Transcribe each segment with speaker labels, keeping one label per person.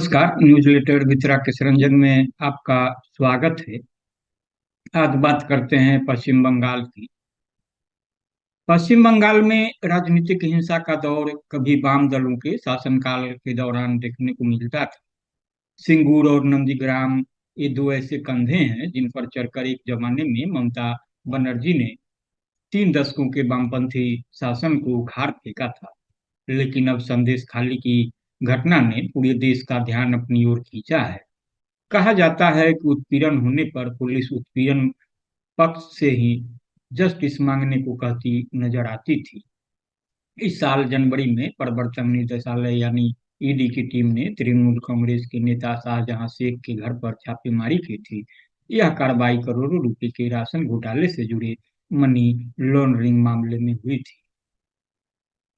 Speaker 1: नमस्कार। News letter वितरा के संरंजन में आपका स्वागत है। आज बात करते हैं पश्चिम बंगाल की। पश्चिम बंगाल में राजनीतिक हिंसा का दौर कभी वाम दलों के शासनकाल के दौरान देखने को मिलता था। सिंगूर और नंदीग्राम ये दो ऐसे कंधे हैं जिन पर चढ़कर एक जमाने में ममता बनर्जी ने 3 दशकों के वामपंथी शासन को उखाड़ फेंका था। लेकिन अब संदेश खाली की घटना ने पूरे देश का ध्यान अपनी ओर खींचा है। कहा जाता है कि उत्पीड़न होने पर पुलिस उत्पीड़न पक्ष से ही जस्टिस मांगने को कहती नजर आती थी। इस साल जनवरी में प्रवर्तन निदेशालय यानी ईडी की टीम ने तृणमूल कांग्रेस के नेता शाहजहां शेख के घर पर छापेमारी की थी। यह कार्रवाई करोड़ों रुपए के राशन घोटाले से जुड़े मनी लॉन्ड्रिंग मामले में हुई थी।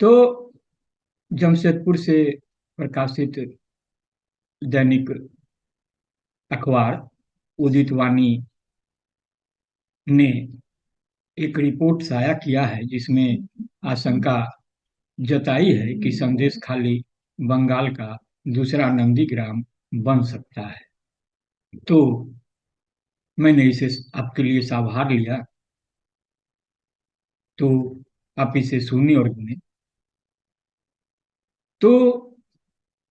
Speaker 1: तो जमशेदपुर से प्रकाशित दैनिक अखबार उदित वाणी ने एक रिपोर्ट साया किया है जिसमें आशंका जताई है कि संदेश खाली बंगाल का दूसरा नंदीग्राम बन सकता है। तो मैंने इसे आपके लिए साभार लिया, तो आप इसे सुनिए और सुने। तो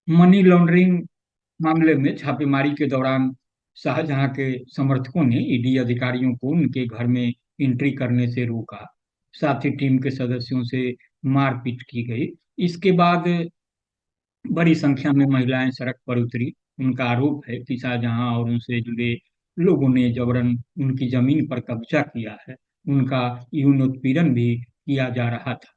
Speaker 1: मनी लॉन्ड्रिंग मामले में छापेमारी के दौरान शाहजहां के समर्थकों ने ईडी अधिकारियों को उनके घर में एंट्री करने से रोका। साथ ही टीम के सदस्यों से मारपीट की गई। इसके बाद बड़ी संख्या में महिलाएं सड़क पर उतरी। उनका आरोप है कि शाहजहां और उनसे जुड़े लोगों ने जबरन उनकी जमीन पर कब्जा किया है। उनका यौन उत्पीड़न भी किया जा रहा था।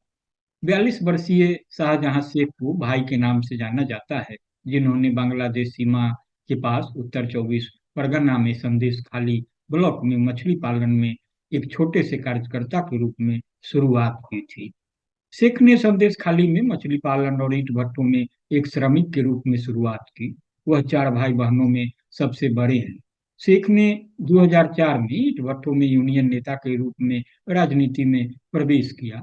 Speaker 1: 42 वर्षीय शाहजहां शेख को भाई के नाम से जाना जाता है, जिन्होंने बांग्लादेश सीमा के पास उत्तर 24 परगना में संदेश खाली ब्लॉक में मछली पालन में एक छोटे से कार्यकर्ता के रूप में शुरुआत की थी। शेख ने संदेश खाली में मछली पालन और ईंट भट्टों में एक श्रमिक के रूप में शुरुआत की। वह 4 भाई बहनों में सबसे बड़े हैं। शेख ने 2004 में ईंट भट्टों में यूनियन नेता के रूप में राजनीति में प्रवेश किया।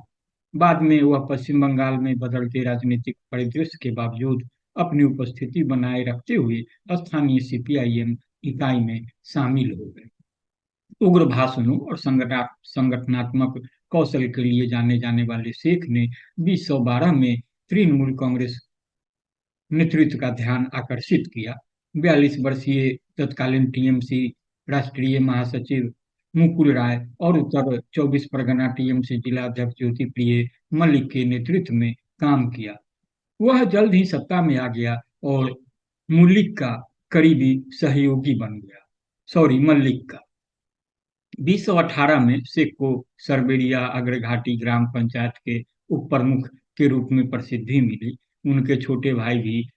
Speaker 1: बाद में वह पश्चिम बंगाल में बदलते राजनीतिक परिदृश्य के बावजूद अपनी उपस्थिति बनाए रखते हुए स्थानीय सीपीआईएम इकाई में शामिल हो गए। उग्र भाषणों और संगठनात्मक कौशल के लिए जाने जाने वाले शेख ने 2012 में तृणमूल कांग्रेस नेतृत्व का ध्यान आकर्षित किया। 42 वर्षीय तत्कालीन टीएमसी राष्ट्रीय महासचिव मुकुल राय और उत्तर 24 परगना टीएमसी जिला अध्यक्ष ज्योति प्रिय मलिक के नेतृत्व में काम किया। वह जल्द ही सत्ता में आ गया और मलिक का करीबी सहयोगी बन गया। मलिक का 2018 में शेख को सरबेरिया अग्रघाटी ग्राम पंचायत के उप प्रमुख के रूप में प्रसिद्धि मिली। उनके छोटे भाई भी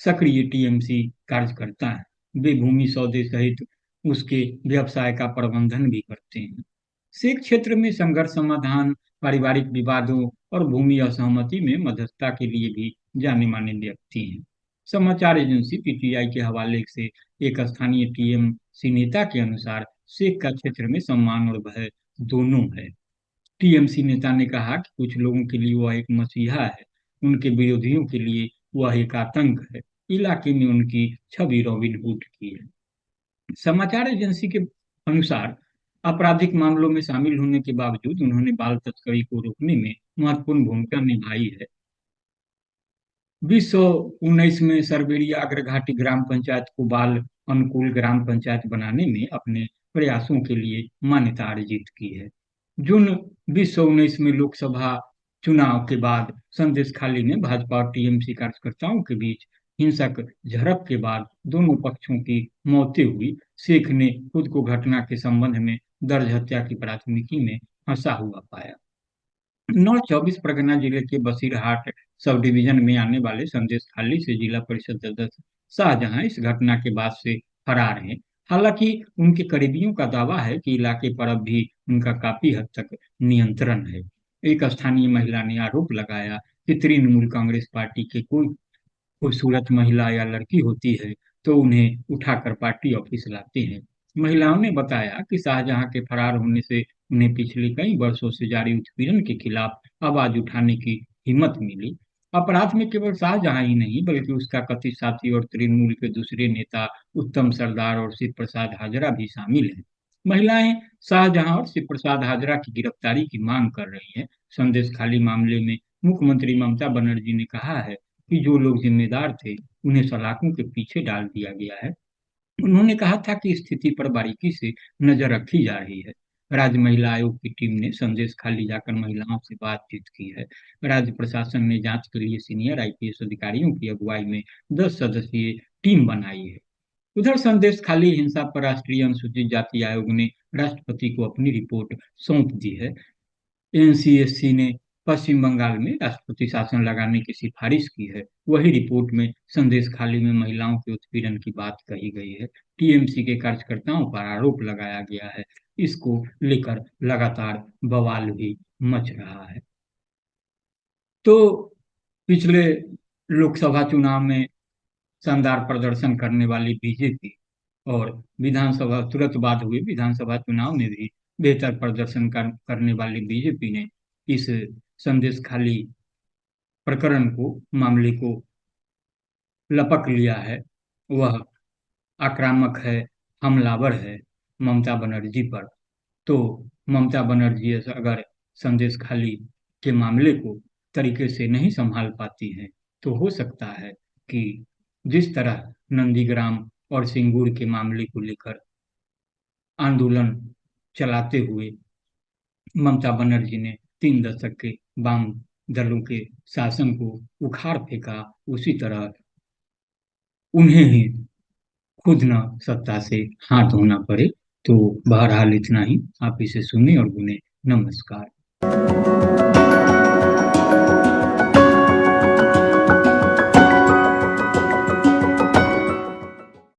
Speaker 1: सक्रिय टीएमसी कार्यकर्ता हैं। वे भूमि सौदे सहित उसके व्यवसाय का प्रबंधन भी करते हैं। शेख क्षेत्र में संघर्ष समाधान, पारिवारिक विवादों और भूमि असहमति में मध्यस्थता के लिए भी जाने माने व्यक्ति हैं। समाचार एजेंसी पीटीआई के हवाले से एक स्थानीय टीएमसी नेता के अनुसार शेख का क्षेत्र में सम्मान और भय दोनों है। टीएमसी नेता ने कहा कि कुछ लोगों के लिए वह एक मसीहा है, उनके विरोधियों के लिए वह एक आतंक है। इलाके में उनकी छवि रॉबिन हुड की है। समाचार एजेंसी के अनुसार आपराधिक मामलों में शामिल होने के बावजूद उन्होंने बाल तस्करी को रोकने में महत्वपूर्ण भूमिका निभाई है। 2019 में सरबेरिया अग्रघाटी ग्राम पंचायत को बाल अनुकूल ग्राम पंचायत बनाने में अपने प्रयासों के लिए मान्यता अर्जित की है। जून 2019 में लोकसभा चुनाव के बाद संदेश खाली में भाजपा और टीएमसी कार्यकर्ताओं के बीच हिंसक झड़प के बाद दोनों पक्षों की मौतें हुई। शेख ने खुद को घटना के संबंध में दर्ज हत्या की प्राथमिकी में फंसा हुआ पाया। नॉर्थ 24 परगना जिले के बसीरहाट सब डिवीजन में आने वाले संदेश खाली से जिला परिषद सदस्य शाहजहां इस घटना के बाद से फरार हैं। हालांकि उनके करीबियों का दावा है कि इलाके पर अब भी उनका काफी हद तक नियंत्रण है। एक स्थानीय महिला ने आरोप लगाया कि तृणमूल कांग्रेस पार्टी के कोई खूबसूरत महिला या लड़की होती है तो उन्हें उठाकर पार्टी ऑफिस लाते हैं। महिलाओं ने बताया कि शाहजहां के फरार होने से उन्हें पिछले कई वर्षों से जारी उत्पीड़न के खिलाफ आवाज उठाने की हिम्मत मिली। अपराध में केवल शाहजहां ही नहीं बल्कि उसका कथित साथी और तृणमूल के दूसरे नेता उत्तम सरदार और शिव प्रसाद हाजरा भी शामिल हैं। महिलाएं शाहजहां और शिव प्रसाद हाजरा की गिरफ्तारी की मांग कर रही हैं। संदेश खाली मामले में मुख्यमंत्री ममता बनर्जी ने कहा है कि जो लोग जिम्मेदार थे उन्हें सलाखों के पीछे डाल दिया गया है। उन्होंने कहा था कि स्थिति पर बारीकी से नजर रखी जा रही है। राज्य महिला आयोग की टीम ने संदेश खाली जाकर महिलाओं से बातचीत की है। राज्य प्रशासन ने जांच के लिए सीनियर आईपीएस अधिकारियों की अगुवाई में 10 सदस्यीय टीम बनाई है। उधर संदेश खाली हिंसा पर राष्ट्रीय अनुसूचित जाति आयोग ने राष्ट्रपति को अपनी रिपोर्ट सौंप दी है। एनसीएससी ने पश्चिम बंगाल में राष्ट्रपति शासन लगाने की सिफारिश की है। वही रिपोर्ट में संदेश खाली में महिलाओं के उत्पीड़न की बात कही गई है। टीएमसी के कार्यकर्ताओं पर आरोप लगाया गया है। इसको लेकर लगातार बवाल भी मच रहा है। तो पिछले लोकसभा चुनाव में शानदार प्रदर्शन करने वाली बीजेपी और विधानसभा तुरंत बाद हुए विधानसभा चुनाव में भी बेहतर प्रदर्शन करने वाली बीजेपी ने इस संदेश खाली प्रकरण को मामले को लपक लिया है। वह आक्रामक है, हमलावर है ममता बनर्जी पर। तो ममता बनर्जी अगर संदेश खाली के मामले को तरीके से नहीं संभाल पाती हैं तो हो सकता है कि जिस तरह नंदीग्राम और सिंगूर के मामले को लेकर आंदोलन चलाते हुए ममता बनर्जी ने 3 दशक के वाम दलों के शासन को उखाड़ फेंका, उसी तरह उन्हें ही खुद न सत्ता से हाथ धोना पड़े। तो बहरहाल इतना ही। आप इसे सुने और गुने। नमस्कार।